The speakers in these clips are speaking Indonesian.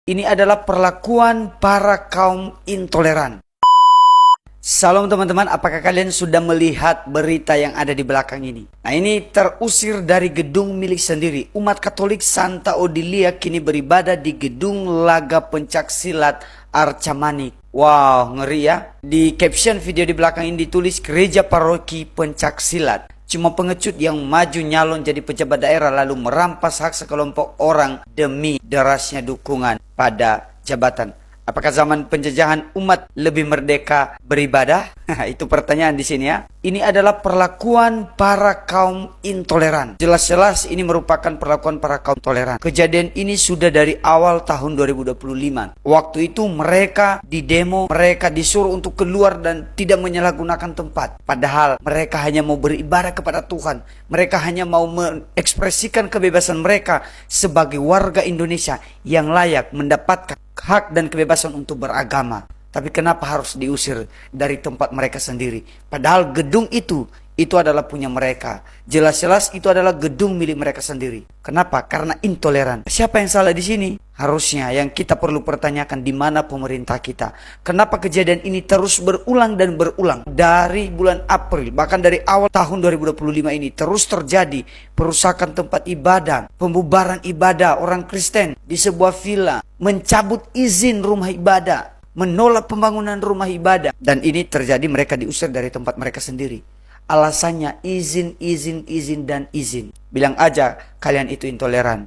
Ini adalah perlakuan para kaum intoleran. Salam teman-teman, apakah kalian sudah melihat berita yang ada di belakang ini? Nah, ini terusir dari gedung milik sendiri. Umat Katolik Santa Odilia kini beribadah di gedung laga pencaksilat Arca Manik. Wow, ngeri ya. Di caption video di belakang ini ditulis Gereja Paroki Pencaksilat. Cuma pengecut yang maju nyalon jadi pejabat daerah lalu merampas hak sekelompok orang demi derasnya dukungan pada jabatan. Apakah zaman penjajahan umat lebih merdeka beribadah? Itu pertanyaan di sini ya. Ini adalah perlakuan para kaum intoleran. Jelas-jelas ini merupakan perlakuan para kaum intoleran. Kejadian ini sudah dari awal tahun 2025. Waktu itu mereka di demo, mereka disuruh untuk keluar dan tidak menyalahgunakan tempat. Padahal mereka hanya mau beribadah kepada Tuhan. Mereka hanya mau mengekspresikan kebebasan mereka sebagai warga Indonesia yang layak mendapatkan hak dan kebebasan untuk beragama. Tapi kenapa harus diusir dari tempat mereka sendiri? Padahal gedung itu adalah punya mereka. Jelas-jelas itu adalah gedung milik mereka sendiri. Kenapa? Karena intoleran. Siapa yang salah di sini? Harusnya yang kita perlu pertanyakan, di mana pemerintah kita? Kenapa kejadian ini terus berulang dan berulang? Dari bulan April, bahkan dari awal tahun 2025 ini terus terjadi perusakan tempat ibadah, pembubaran ibadah orang Kristen di sebuah villa, mencabut izin rumah ibadah, menolak pembangunan rumah ibadah. Dan ini terjadi mereka diusir dari tempat mereka sendiri. Alasannya izin. Bilang aja kalian itu intoleran.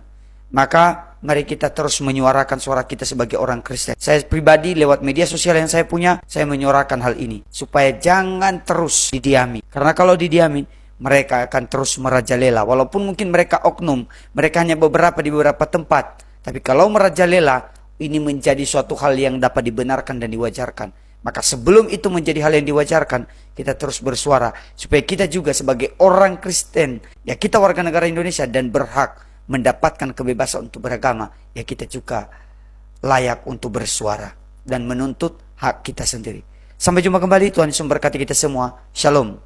Maka mari kita terus menyuarakan suara kita sebagai orang Kristen. Saya pribadi lewat media sosial yang saya punya, saya menyuarakan hal ini. Supaya jangan terus didiami. Karena kalau didiami, mereka akan terus merajalela. Walaupun mungkin mereka oknum, mereka hanya beberapa di beberapa tempat. Tapi kalau merajalela, ini menjadi suatu hal yang dapat dibenarkan dan diwajarkan. Maka sebelum itu menjadi hal yang diwajarkan, kita terus bersuara. Supaya kita juga sebagai orang Kristen, ya kita warga negara Indonesia dan berhak mendapatkan kebebasan untuk beragama, ya kita juga layak untuk bersuara dan menuntut hak kita sendiri. Sampai jumpa kembali, Tuhan Yesus memberkati kita semua. Shalom.